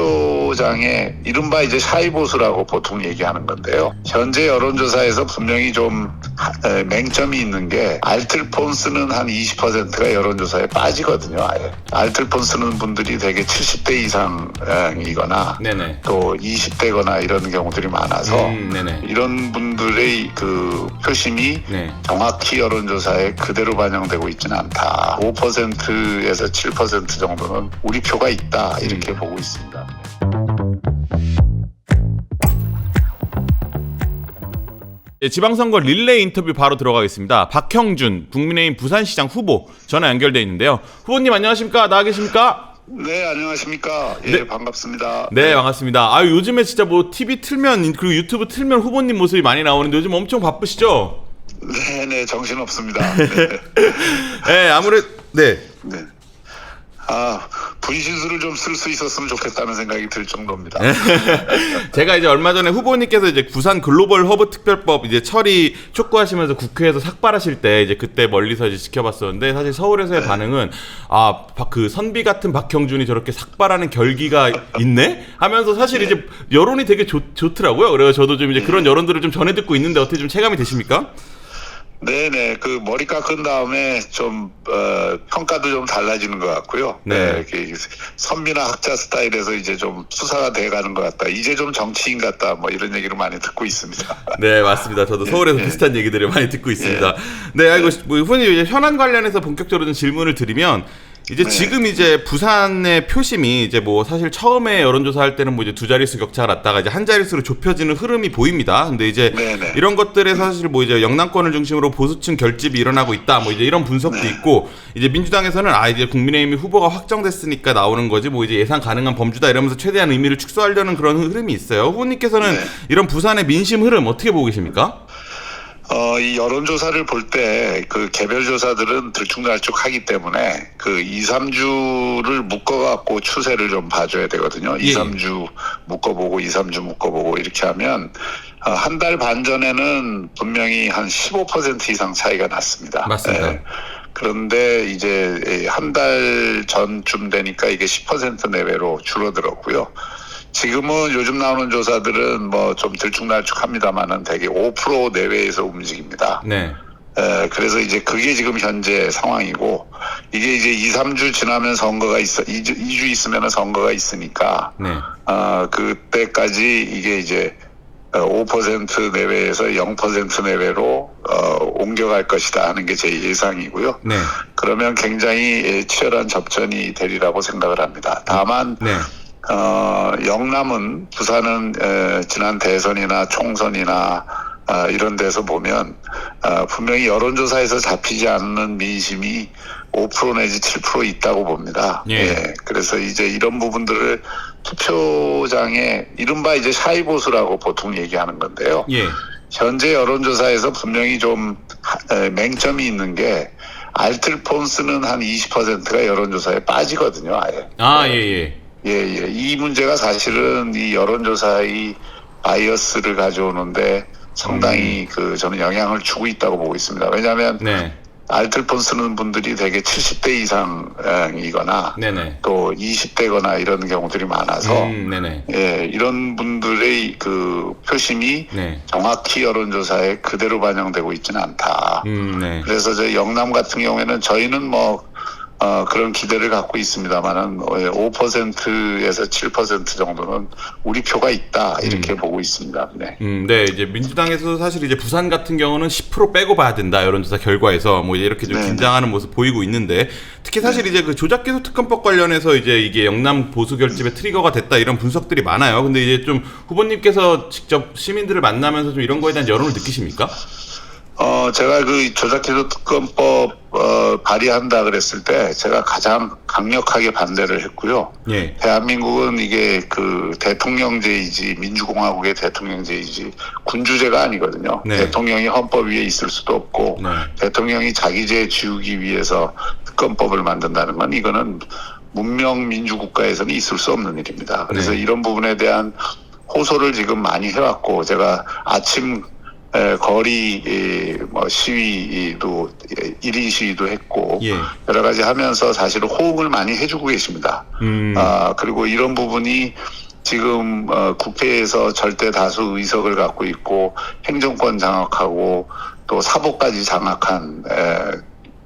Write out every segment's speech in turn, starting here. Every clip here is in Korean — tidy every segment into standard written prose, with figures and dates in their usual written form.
투표장에 이른바 이제 샤이보수라고 보통 얘기하는 건데요. 현재 여론조사에서 분명히 좀 맹점이 있는 게 알뜰폰 쓰는 한 20%가 여론조사에 빠지거든요. 아예. 알뜰폰 쓰는 분들이 되게 70대 이상이거나 네네. 또 20대거나 이런 경우들이 많아서 네네. 이런 분들의 그 표심이 네. 정확히 여론조사에 그대로 반영되고 있지는 않다. 5%에서 7% 정도는 우리 표가 있다. 이렇게 보고 있습니다. 예, 지방선거 릴레이 인터뷰 바로 들어가겠습니다. 박형준 국민의힘 부산시장 후보 전화 연결돼 있는데요. 후보님 안녕하십니까? 나와 계십니까? 네, 안녕하십니까? 예, 네. 반갑습니다. 네, 반갑습니다. 아유, 요즘에 진짜 뭐 TV 틀면 그리고 유튜브 틀면 후보님 모습이 많이 나오는데 요즘 엄청 바쁘시죠? 네, 정신없습니다. 네. 네, 아무래도 네. 네. 분신술을 좀 쓸 수 있었으면 좋겠다는 생각이 들 정도입니다. 제가 이제 얼마 전에 후보님께서 이제 부산 글로벌 허브 특별법 이제 처리 촉구하시면서 국회에서 삭발하실 때 이제 그때 멀리서 이제 지켜봤었는데 사실 서울에서의 반응은 그 선비 같은 박형준이 저렇게 삭발하는 결기가 있네 하면서 사실 이제 여론이 되게 좋더라고요. 그래서 저도 좀 이제 그런 여론들을 좀 전해 듣고 있는데 어떻게 좀 체감이 되십니까? 네네, 그 머리 깎은 다음에 좀 평가도 좀 달라지는 것 같고요. 네. 선비나 학자 스타일에서 이제 좀 수사가 돼가는 것 같다. 이제 좀 정치인 같다. 뭐 이런 얘기를 많이 듣고 있습니다. 네, 맞습니다. 저도 서울에서 비슷한 얘기들을 많이 듣고 있습니다. 네, 아이고 뭐 후보님 이제 현안 관련해서 본격적으로 좀 질문을 드리면. 이제 지금 이제 부산의 표심이 이제 뭐 사실 처음에 여론조사 할 때는 뭐 이제 두 자릿수 격차가 났다가 이제 한 자릿수로 좁혀지는 흐름이 보입니다. 근데 이제 이런 것들에 사실 뭐 이제 영남권을 중심으로 보수층 결집이 일어나고 있다. 뭐 이제 이런 분석도 있고 이제 민주당에서는 이제 국민의힘이 후보가 확정됐으니까 나오는 거지 뭐 이제 예상 가능한 범주다 이러면서 최대한 의미를 축소하려는 그런 흐름이 있어요. 후보님께서는 이런 부산의 민심 흐름 어떻게 보고 계십니까? 이 여론조사를 볼 때 그 개별 조사들은 들쭉날쭉하기 때문에 그 2, 3주를 묶어갖고 추세를 좀 봐줘야 되거든요. 2, 3주 묶어보고 2, 3주 묶어보고 이렇게 하면 한 달 반 전에는 분명히 한 15% 이상 차이가 났습니다. 맞습니다. 그런데 이제 한 달 전쯤 되니까 이게 10% 내외로 줄어들었고요. 지금은 요즘 나오는 조사들은 뭐 좀 들쭉날쭉합니다만은 대개 5% 내외에서 움직입니다. 네. 그래서 이제 그게 지금 현재 상황이고 이게 이제 2, 3주 지나면 선거가 2주 있으면 선거가 있으니까 네. 그때까지 이게 이제 5% 내외에서 0% 내외로 옮겨갈 것이다 하는 게 제 예상이고요. 네. 그러면 굉장히 치열한 접전이 되리라고 생각을 합니다. 다만 영남은 부산은 지난 대선이나 총선이나 이런 데서 보면 분명히 여론조사에서 잡히지 않는 민심이 5% 내지 7% 있다고 봅니다. 그래서 이제 이런 부분들을 투표장에 이른바 이제 샤이보수라고 보통 얘기하는 건데요. 현재 여론조사에서 분명히 좀 맹점이 있는 게 알뜰폰 쓰는 한 20%가 여론조사에 빠지거든요. 아예. 이 문제가 사실은 이 여론조사의 바이어스를 가져오는데 상당히 저는 영향을 주고 있다고 보고 있습니다. 왜냐하면 알뜰폰 쓰는 분들이 되게 70대 이상이거나 또 20대거나 이런 경우들이 많아서 이런 분들의 그 표심이 정확히 여론조사에 그대로 반영되고 있지는 않다. 그래서 저희 영남 같은 경우에는 저희는 뭐 그런 기대를 갖고 있습니다만은 5%에서 7% 정도는 우리 표가 있다 이렇게 보고 있습니다. 네, 이제 민주당에서 사실 이제 부산 같은 경우는 10% 빼고 봐야 된다 여론조사 결과에서 뭐 이렇게 좀 긴장하는 모습 보이고 있는데 특히 사실 이제 그 조작기소 특검법 관련해서 이제 이게 영남 보수 결집의 트리거가 됐다 이런 분석들이 많아요. 근데 이제 좀 후보님께서 직접 시민들을 만나면서 좀 이런 거에 대한 여론을 느끼십니까? 제가 그 조작기소 특검법 발의한다 그랬을 때 제가 가장 강력하게 반대를 했고요. 대한민국은 이게 그 대통령제이지 민주공화국의 대통령제이지 군주제가 아니거든요. 대통령이 헌법 위에 있을 수도 없고 대통령이 자기 죄 지우기 위해서 특검법을 만든다는 건 이거는 문명 민주국가에서는 있을 수 없는 일입니다. 그래서 이런 부분에 대한 호소를 지금 많이 해왔고 제가 아침 거리 뭐 시위도 1인 시위도 했고 예. 여러 가지 하면서 사실은 호응을 많이 해주고 계십니다. 그리고 이런 부분이 지금 국회에서 절대 다수 의석을 갖고 있고 행정권 장악하고 또 사법까지 장악한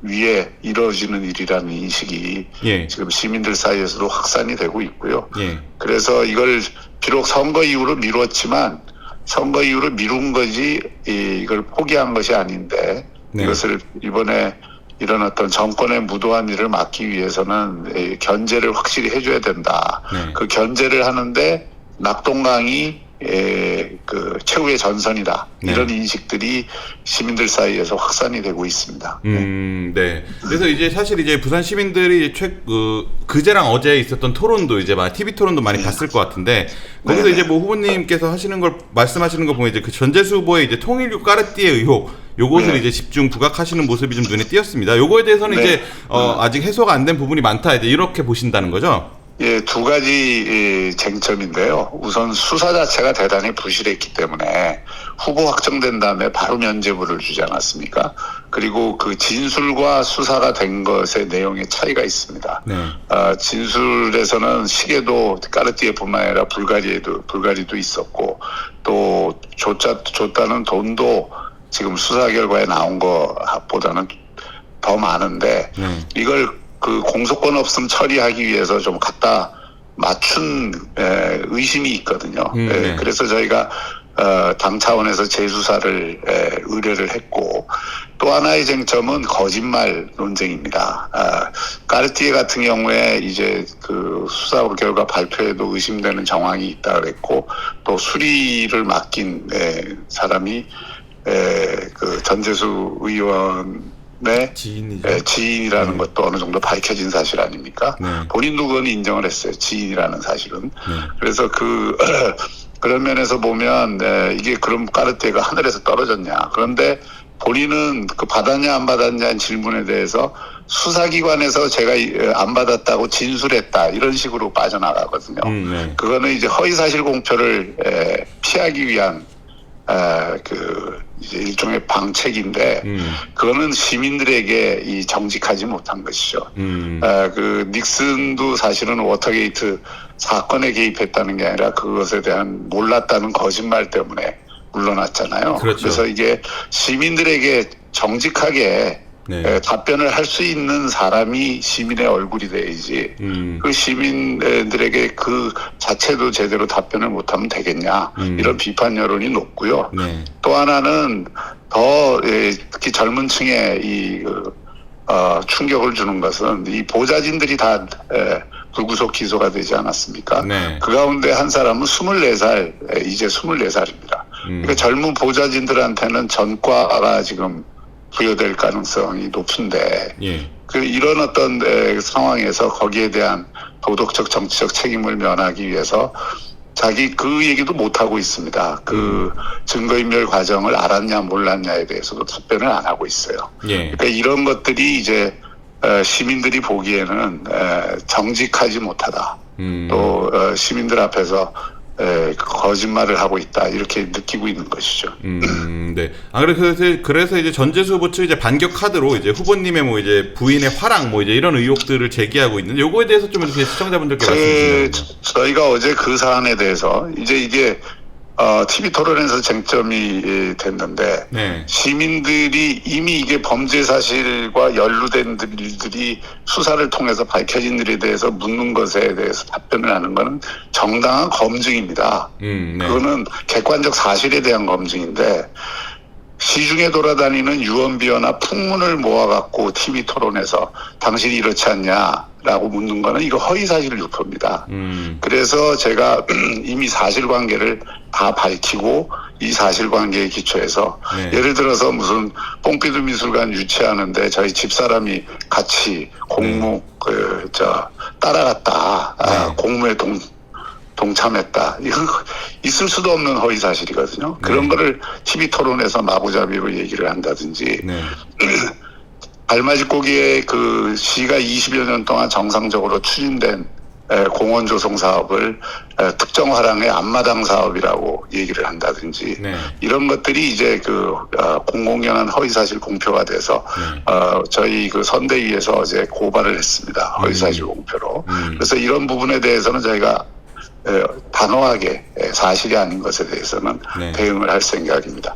위에 이루어지는 일이라는 인식이 예. 지금 시민들 사이에서도 확산이 되고 있고요. 예. 그래서 이걸 비록 선거 이후로 미뤘지만 선거 이후로 미룬 거지 이걸 포기한 것이 아닌데 네. 이것을 이번에 이런 어떤 정권의 무도한 일을 막기 위해서는 견제를 확실히 해줘야 된다. 네. 그 견제를 하는데 낙동강이 그 최후의 전선이다. 네. 이런 인식들이 시민들 사이에서 확산이 되고 있습니다. 네. 그래서 이제 사실 이제 부산 시민들이 그제랑 어제 있었던 토론도 이제 TV 토론도 많이 봤을 것 같은데 거기서 이제 뭐 후보님께서 하시는 걸 말씀하시는 거 보면 이제 그 전재수 후보의 이제 통일교 까르띠에 의혹 요것을 이제 집중 부각하시는 모습이 좀 눈에 띄었습니다. 요거에 대해서는 이제 아직 해소가 안 된 부분이 많다 이제 이렇게 보신다는 거죠? 예, 두 가지 쟁점인데요. 우선 수사 자체가 대단히 부실했기 때문에 후보 확정된 다음에 바로 면죄부를 주지 않았습니까? 그리고 그 진술과 수사가 된 것의 내용에 차이가 있습니다. 네. 진술에서는 시계도 까르띠에뿐만 아니라 불가리도 있었고 또 줬다는 돈도 지금 수사 결과에 나온 것보다는 더 많은데 이걸 그 공소권 없음 처리하기 위해서 좀 갖다 맞춘 의심이 있거든요. 그래서 저희가 당 차원에서 재수사를 의뢰를 했고 또 하나의 쟁점은 거짓말 논쟁입니다. 까르띠에 같은 경우에 이제 그 수사 결과 발표에도 의심되는 정황이 있다 그랬고 또 수리를 맡긴 사람이 그 전재수 의원 지인이라는 것도 어느 정도 밝혀진 사실 아닙니까? 본인도 그건 인정을 했어요. 지인이라는 사실은. 그래서 그런 면에서 보면 이게 그럼 까르띠에가 하늘에서 떨어졌냐. 그런데 본인은 그 받았냐 안 받았냐는 질문에 대해서 수사기관에서 제가 안 받았다고 진술했다. 이런 식으로 빠져나가거든요. 그거는 이제 허위사실 공표를 피하기 위한 이제 일종의 방책인데, 그거는 시민들에게 정직하지 못한 것이죠. 그 닉슨도 사실은 워터게이트 사건에 개입했다는 게 아니라 그것에 대한 몰랐다는 거짓말 때문에 물러났잖아요. 그렇죠. 그래서 이게 시민들에게 정직하게 답변을 할 수 있는 사람이 시민의 얼굴이 돼야지 그 시민들에게 그 자체도 제대로 답변을 못하면 되겠냐 이런 비판 여론이 높고요. 또 하나는 더 특히 젊은 층에 충격을 주는 것은 이 보좌진들이 다 불구속 기소가 되지 않았습니까? 그 가운데 한 사람은 24살, 이제 24살입니다. 그러니까 젊은 보좌진들한테는 전과가 지금 부여될 가능성이 높은데 이런 어떤 상황에서 거기에 대한 도덕적 정치적 책임을 면하기 위해서 자기 그 얘기도 못하고 있습니다. 그 증거인멸 과정을 알았냐 몰랐냐에 대해서도 답변을 안 하고 있어요. 그러니까 이런 것들이 이제 시민들이 보기에는 정직하지 못하다. 또 시민들 앞에서 거짓말을 하고 있다 이렇게 느끼고 있는 것이죠. 네. 그래서 이제 전재수 후보 측 이제 반격 카드로 이제 후보님의 뭐 이제 부인의 화랑 뭐 이제 이런 의혹들을 제기하고 있는 요거에 대해서 좀 이렇게 시청자분들께 말씀해 주세요. 저희가 어제 그 사안에 대해서 이제 이게 TV 토론에서 쟁점이 됐는데 시민들이 이미 이게 범죄 사실과 연루된 일들이 수사를 통해서 밝혀진 일에 대해서 묻는 것에 대해서 답변을 하는 것은 정당한 검증입니다. 그거는 객관적 사실에 대한 검증인데 시중에 돌아다니는 유언비어나 풍문을 모아갖고 TV 토론에서 당신이 이렇지 않냐라고 묻는 거는 이거 허위사실 유포입니다. 그래서 제가 이미 사실관계를 다 밝히고 이 사실관계에 기초해서 예를 들어서 무슨 뽕피드 미술관 유치하는데 저희 집사람이 같이 공무 따라갔다. 공무에 동참했다. 이건 있을 수도 없는 허위 사실이거든요. 그런 거를 TV 토론에서 마구잡이로 얘기를 한다든지 알맞이 고기에 그 시가 20여 년 동안 정상적으로 추진된 공원 조성 사업을 특정 화랑의 앞마당 사업이라고 얘기를 한다든지 네. 이런 것들이 이제 공공연한 허위사실 공표가 돼서 저희 선대위에서 어제 고발을 했습니다. 허위사실 공표로. 그래서 이런 부분에 대해서는 저희가 단호하게 사실이 아닌 것에 대해서는 네. 대응을 할 생각입니다.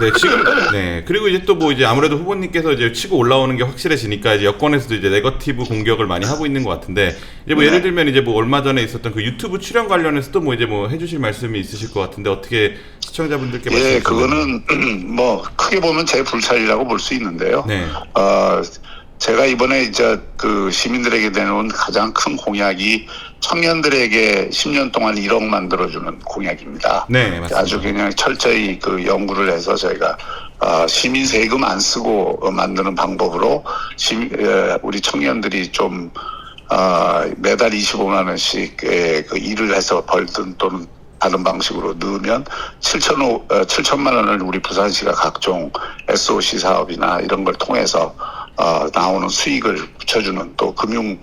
네, 지금, 네. 그리고 이제 또 이제 아무래도 후보님께서 이제 치고 올라오는 게 확실해지니까 이제 여권에서도 이제 네거티브 공격을 많이 하고 있는 것 같은데, 이제 네. 예를 들면 이제 얼마 전에 있었던 그 유튜브 출연 관련해서도 이제 해주실 말씀이 있으실 것 같은데, 어떻게 시청자분들께 말씀해 주시면. 그거는 크게 보면 제 불찰이라고 볼 수 있는데요. 네. 제가 이번에 이제 시민들에게 내놓은 가장 큰 공약이 청년들에게 10년 동안 1억 만들어주는 공약입니다. 네, 맞습니다. 아주 그냥 철저히 연구를 해서 저희가 시민 세금 안 쓰고 만드는 방법으로 우리 청년들이 좀 매달 25만 원씩 일을 해서 벌든 또는 다른 방식으로 넣으면 7천만 원을 우리 부산시가 각종 SOC 사업이나 이런 걸 통해서 나오는 수익을 붙여주는, 또 금융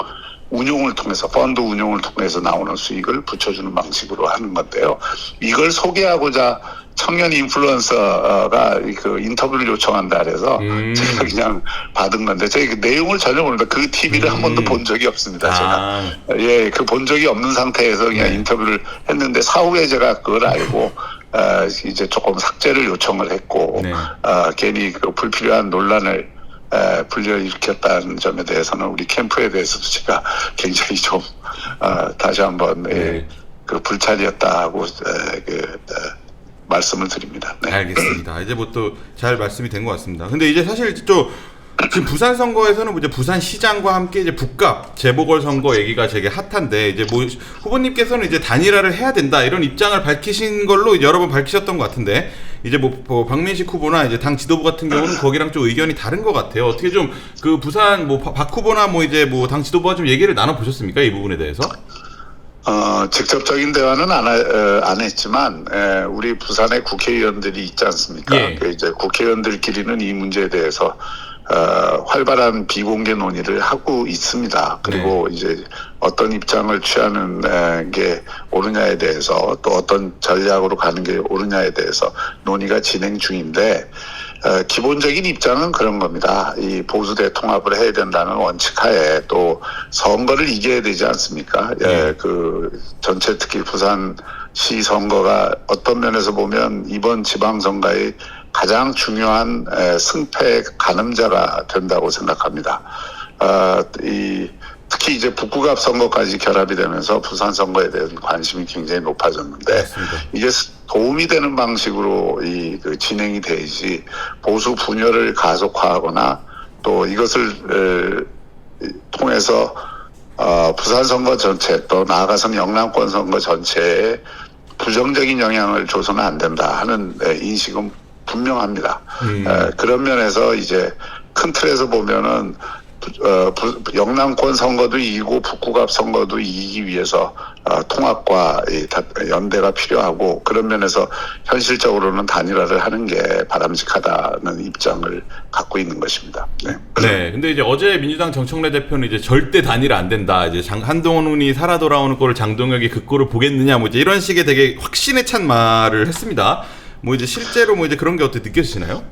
운용을 통해서, 펀드 운용을 통해서 나오는 수익을 붙여주는 방식으로 하는 건데요. 이걸 소개하고자 청년 인플루언서가 인터뷰를 요청한다 그래서 제가 그냥 받은 건데, 제가 내용을 전혀 모릅니다. 그 TV를 한 번도 본 적이 없습니다. 제가. 예, 본 적이 없는 상태에서 그냥 인터뷰를 했는데, 사후에 제가 그걸 알고 이제 조금 삭제를 요청을 했고, 괜히 불필요한 논란을 불러일으켰다는 점에 대해서는 우리 캠프에 대해서도 제가 굉장히 좀 다시 한번 불찰이었다고 말씀을 드립니다. 네. 알겠습니다. 이제 또 잘 말씀이 된 것 같습니다. 근데 이제 사실 또 지금 부산 선거에서는 이제 부산시장과 함께 이제 북갑 재보궐 선거 얘기가 되게 핫한데, 이제 후보님께서는 이제 단일화를 해야 된다 이런 입장을 밝히신 걸로 여러 번 밝히셨던 것 같은데, 이제 박민식 후보나 이제 당 지도부 같은 경우는 거기랑 좀 의견이 다른 것 같아요. 어떻게 좀 부산 박 후보나 이제 당 지도부와 좀 얘기를 나눠 보셨습니까, 이 부분에 대해서? 직접적인 대화는 안 했지만, 우리 부산의 국회의원들이 있지 않습니까? 예. 이제 국회의원들끼리는 이 문제에 대해서 활발한 비공개 논의를 하고 있습니다. 그리고 이제 어떤 입장을 취하는 게 옳으냐에 대해서, 또 어떤 전략으로 가는 게 옳으냐에 대해서 논의가 진행 중인데, 기본적인 입장은 그런 겁니다. 이 보수 대통합을 해야 된다는 원칙하에 또 선거를 이겨야 되지 않습니까? 전체 특히 부산시 선거가 어떤 면에서 보면 이번 지방선거의 가장 중요한 승패 가늠자가 된다고 생각합니다. 특히 이제 북구갑 선거까지 결합이 되면서 부산 선거에 대한 관심이 굉장히 높아졌는데, 맞습니다. 이게 도움이 되는 방식으로 진행이 돼야지 보수 분열을 가속화하거나 또 이것을 통해서 부산 선거 전체, 또 나아가서는 영남권 선거 전체에 부정적인 영향을 줘서는 안 된다 하는 인식은 분명합니다. 그런 면에서 이제 큰 틀에서 보면은 영남권 선거도 이기고 북구갑 선거도 이기기 위해서 통합과 연대가 필요하고, 그런 면에서 현실적으로는 단일화를 하는 게 바람직하다는 입장을 갖고 있는 것입니다. 네. 네. 근데 이제 어제 민주당 정청래 대표는 이제 절대 단일화 안 된다. 이제 한동훈이 살아 돌아오는 꼴을 장동혁이 그 꼴을 보겠느냐, 이제 이런 식의 되게 확신에 찬 말을 했습니다. 이제 실제로 이제 그런 게 어떻게 느껴지시나요?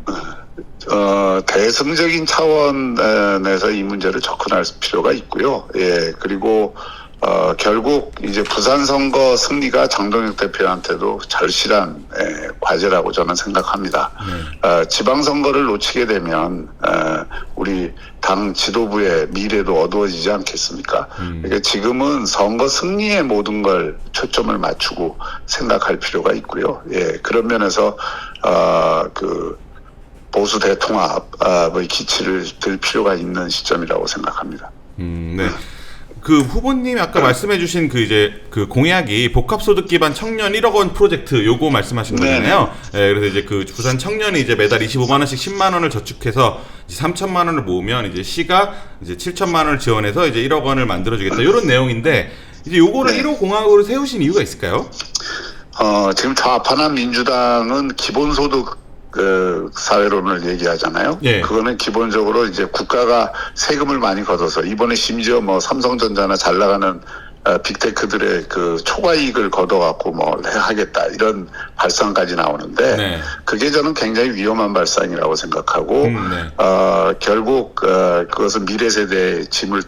대승적인 차원에서 이 문제를 접근할 필요가 있고요. 예, 그리고 결국 이제 부산 선거 승리가 장동혁 대표한테도 절실한 과제라고 저는 생각합니다. 지방 선거를 놓치게 되면 우리 당 지도부의 미래도 어두워지지 않겠습니까? 그러니까 지금은 선거 승리에 모든 걸 초점을 맞추고 생각할 필요가 있고요. 예, 그런 면에서 보수 대통합의 기치를 들 필요가 있는 시점이라고 생각합니다. 네. 후보님이 아까 말씀해주신 공약이 복합소득 기반 청년 1억 원 프로젝트, 요거 말씀하신 거잖아요. 네, 그래서 이제 부산 청년이 이제 매달 25만 원씩 10만 원을 저축해서 이제 3천만 원을 모으면 이제 시가 이제 7천만 원을 지원해서 이제 1억 원을 만들어주겠다, 이런 내용인데, 이제 요거를 1호 공약으로 세우신 이유가 있을까요? 지금 좌파나 민주당은 기본소득 그 사회론을 얘기하잖아요. 예. 그거는 기본적으로 이제 국가가 세금을 많이 걷어서 이번에 심지어 뭐 삼성전자나 잘 나가는 빅테크들의 그 초과 이익을 걷어갖고 뭐 하겠다 이런 발상까지 나오는데 네. 그게 저는 굉장히 위험한 발상이라고 생각하고 네. 결국 그것은 미래 세대의 짐을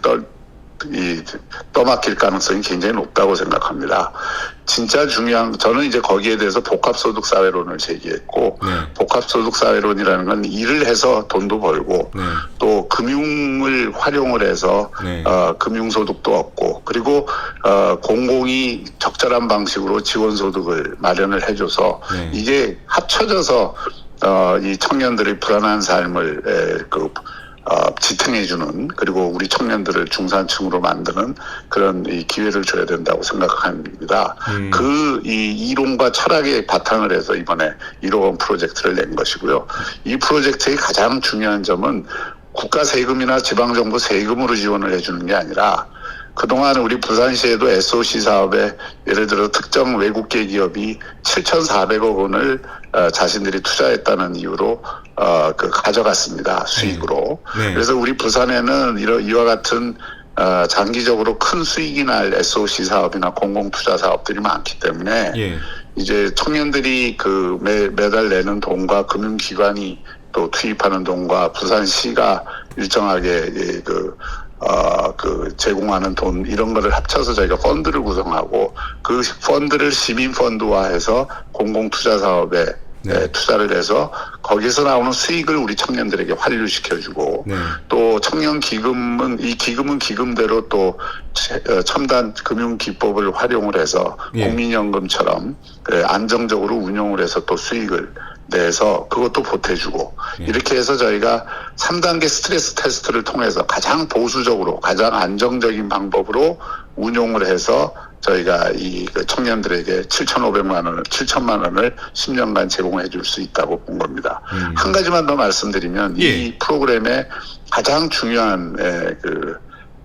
떠맡길 가능성이 굉장히 높다고 생각합니다. 진짜 중요한 저는 이제 거기에 대해서 복합소득 사회론을 제기했고 네. 복합소득 사회론이라는 건 일을 해서 돈도 벌고 네. 또 금융을 활용을 해서 네. 금융소득도 얻고 그리고 공공이 적절한 방식으로 지원소득을 마련을 해줘서 네. 이게 합쳐져서 이 청년들의 불안한 삶을 지탱해주는 그리고 우리 청년들을 중산층으로 만드는 그런 이 기회를 줘야 된다고 생각합니다. 그 이 이론과 철학에 바탕을 해서 이번에 1억 원 프로젝트를 낸 것이고요. 이 프로젝트의 가장 중요한 점은 국가 세금이나 지방정부 세금으로 지원을 해주는 게 아니라 그동안 우리 부산시에도 SOC 사업에 예를 들어 특정 외국계 기업이 7,400억 원을 자신들이 투자했다는 이유로 가져갔습니다. 수익으로. 네. 그래서 우리 부산에는 이와 같은 장기적으로 큰 수익이 날 SOC 사업이나 공공투자 사업들이 많기 때문에 예. 이제 청년들이 매달 내는 돈과 금융기관이 또 투입하는 돈과 부산시가 일정하게 제공하는 돈 이런 거를 합쳐서 저희가 펀드를 구성하고 그 펀드를 시민 펀드화해서 공공투자 사업에 투자를 해서 거기서 나오는 수익을 우리 청년들에게 환류시켜주고 또 청년 기금은 이 기금은 기금대로 또 첨단 금융 기법을 활용을 해서 국민연금처럼 안정적으로 운용을 해서 또 수익을 내서 그것도 보태주고 이렇게 해서 저희가 3단계 스트레스 테스트를 통해서 가장 보수적으로 가장 안정적인 방법으로 운용을 해서 저희가 이 청년들에게 7천만 원을 10년간 제공해 줄 수 있다고 본 겁니다. 한 가지만 더 말씀드리면 이 프로그램의 가장 중요한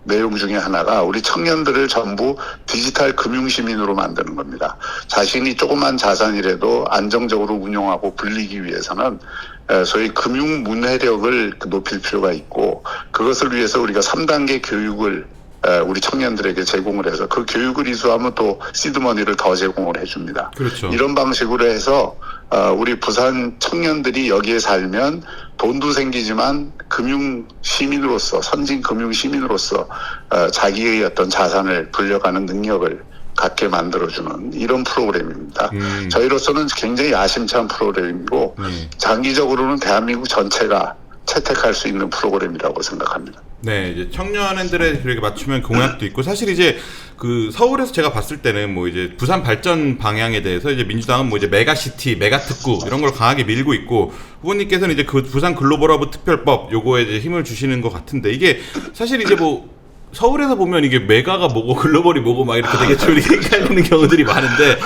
내용 중에 하나가 우리 청년들을 전부 디지털 금융시민으로 만드는 겁니다. 자신이 조그만 자산이라도 안정적으로 운용하고 불리기 위해서는 소위 금융 문해력을 높일 필요가 있고 그것을 위해서 우리가 3단계 교육을 우리 청년들에게 제공을 해서 그 교육을 이수하면 또 시드머니를 더 제공을 해줍니다. 그렇죠. 이런 방식으로 해서 우리 부산 청년들이 여기에 살면 돈도 생기지만 금융 시민으로서 선진 금융 시민으로서 자기의 어떤 자산을 불려가는 능력을 갖게 만들어주는 이런 프로그램입니다. 저희로서는 굉장히 야심찬 프로그램이고 장기적으로는 대한민국 전체가 채택할 수 있는 프로그램이라고 생각합니다. 네, 이제 청년들에 그렇게 맞추면 공약도 있고 사실 이제 그 서울에서 제가 봤을 때는 뭐 이제 부산 발전 방향에 대해서 이제 민주당은 뭐 이제 메가시티, 메가특구 이런 걸 강하게 밀고 있고 후보님께서는 이제 그 부산 글로벌허브 특별법 요거에 이제 힘을 주시는 것 같은데 이게 사실 이제 뭐 서울에서 보면 이게 메가가 뭐고 글로벌이 뭐고 막 이렇게 되게 좀 헷갈리는 경우들이 많은데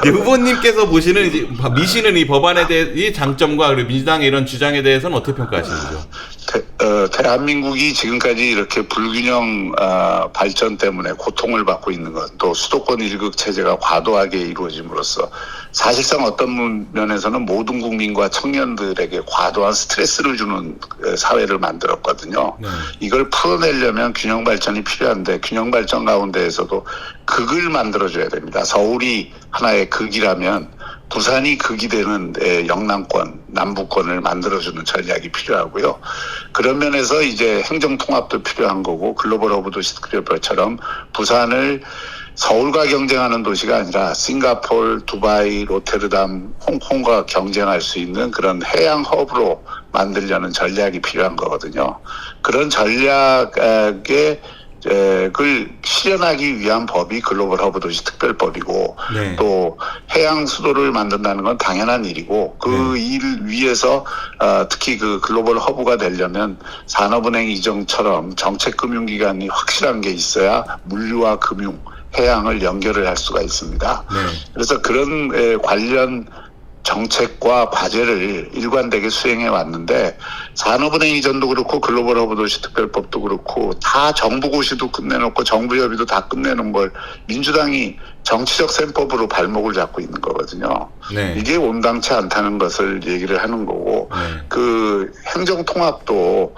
후보님께서 보시는 이제 미시는 이 법안에 대해 이 장점과 그리고 민주당의 이런 주장에 대해서는 어떻게 평가하시는 거죠? 대한민국이 지금까지 이렇게 불균형 발전 때문에 고통을 받고 있는 것, 또 수도권 일극 체제가 과도하게 이루어짐으로써 사실상 어떤 면에서는 모든 국민과 청년들에게 과도한 스트레스를 주는 사회를 만들었거든요. 이걸 풀어내려면 균형 발전이 필요한데 균형 발전 가운데에서도 극을 만들어줘야 됩니다. 서울이 하나의 극이라면 부산이 극이 되는 영남권, 남부권을 만들어주는 전략이 필요하고요. 그런 면에서 이제 행정통합도 필요한 거고 글로벌 허브 도시 특별법처럼 부산을 서울과 경쟁하는 도시가 아니라 싱가포르, 두바이, 로테르담, 홍콩과 경쟁할 수 있는 그런 해양 허브로 만들려는 전략이 필요한 거거든요. 그런 전략에 그 실현하기 위한 법이 글로벌 허브 도시 특별법이고 또 해양 수도를 만든다는 건 당연한 일이고 그 일을 위해서 특히 그 글로벌 허브가 되려면 산업은행 이전처럼 정책금융기관이 확실한 게 있어야 물류와 금융, 해양을 연결을 할 수가 있습니다. 그래서 그런 관련 정책과 과제를 일관되게 수행해 왔는데 산업은행 이전도 그렇고 글로벌 허브 도시 특별법도 그렇고 다 정부 고시도 끝내놓고 정부 협의도 다 끝내놓은 걸 민주당이 정치적 셈법으로 발목을 잡고 있는 거거든요. 네. 이게 온당치 않다는 것을 얘기를 하는 거고 네. 그 행정통합도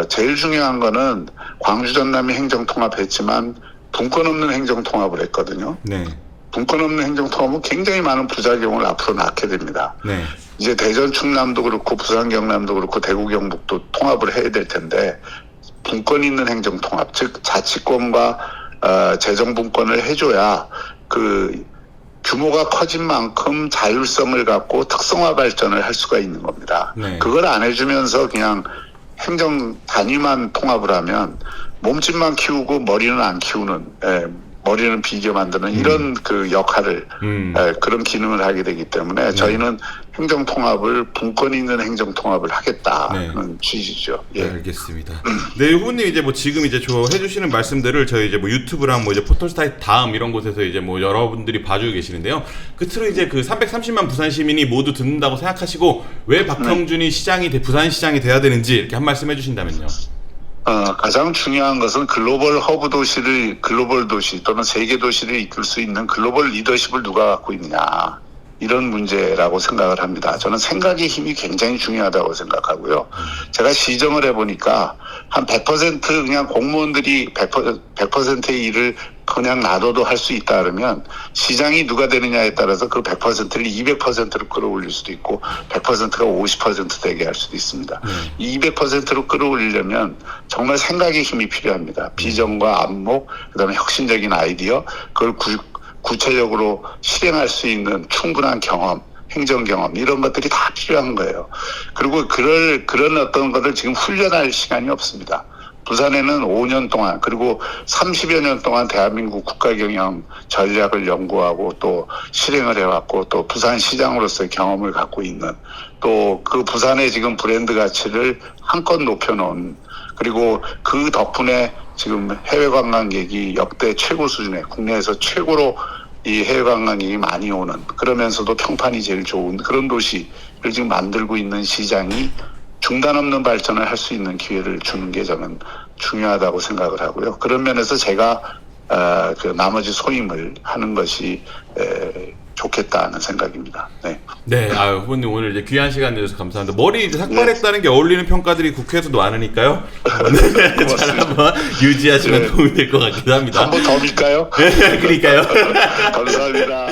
제일 중요한 거는 광주 전남이 행정통합했지만 분권 없는 행정통합을 했거든요. 네. 분권 없는 행정통합은 굉장히 많은 부작용을 앞으로 낳게 됩니다. 네. 이제 대전 충남도 그렇고 부산 경남도 그렇고 대구 경북도 통합을 해야 될 텐데 분권 있는 행정통합 즉 자치권과 재정 분권을 해줘야 그 규모가 커진 만큼 자율성을 갖고 특성화 발전을 할 수가 있는 겁니다. 네. 그걸 안 해주면서 그냥 행정 단위만 통합을 하면 몸집만 키우고 머리는 안 키우는 머리는 비게 만드는 이런 그 역할을 그런 기능을 하게 되기 때문에 저희는 행정통합을 분권 있는 행정통합을 하겠다는 취지죠. 예. 네, 알겠습니다. 네, 후보님 이제 뭐 지금 이제 해주시는 말씀들을 저희 이제 뭐 유튜브랑 뭐 이제 포털사이트 다음 이런 곳에서 이제 뭐 여러분들이 봐주고 계시는데요. 끝으로 이제 그 330만 부산 시민이 모두 듣는다고 생각하시고 왜 박형준이 부산시장이 돼야 되는지 이렇게 한 말씀 해주신다면요. 가장 중요한 것은 글로벌 허브 도시를 글로벌 도시 또는 세계 도시를 이끌 수 있는 글로벌 리더십을 누가 갖고 있느냐 이런 문제라고 생각을 합니다. 저는 생각의 힘이 굉장히 중요하다고 생각하고요. 제가 시정을 해보니까 한 100% 그냥 공무원들이 100%의 일을 그냥 놔둬도 할 수 있다 그러면 시장이 누가 되느냐에 따라서 그 100%를 200%로 끌어올릴 수도 있고 100%가 50% 되게 할 수도 있습니다. 200%로 끌어올리려면 정말 생각의 힘이 필요합니다. 비전과 안목, 그다음에 혁신적인 아이디어, 그걸 구체적으로 실행할 수 있는 충분한 경험, 행정 경험 이런 것들이 다 필요한 거예요. 그리고 그런 어떤 것을 지금 훈련할 시간이 없습니다. 부산에는 5년 동안 그리고 30여 년 동안 대한민국 국가경영 전략을 연구하고 또 실행을 해왔고 또 부산시장으로서의 경험을 갖고 있는 또 그 부산의 지금 브랜드 가치를 한껏 높여놓은 그리고 그 덕분에 지금 해외 관광객이 역대 최고 수준의 국내에서 최고로 이 해외 관광객이 많이 오는 그러면서도 평판이 제일 좋은 그런 도시를 지금 만들고 있는 시장이 중단 없는 발전을 할 수 있는 기회를 주는 게 저는 중요하다고 생각을 하고요. 그런 면에서 제가 그 나머지 소임을 하는 것이 좋겠다는 생각입니다. 네. 네, 후보님 오늘 이제 귀한 시간 내주셔서 감사합니다. 머리 이제 삭발했다는 게 어울리는 평가들이 국회에서도 많으니까요. 네, 잘 한번 유지하시면 도움이 될 것 같기도 합니다. 한 번 더 밀까요? 그러니까요. 감사합니다.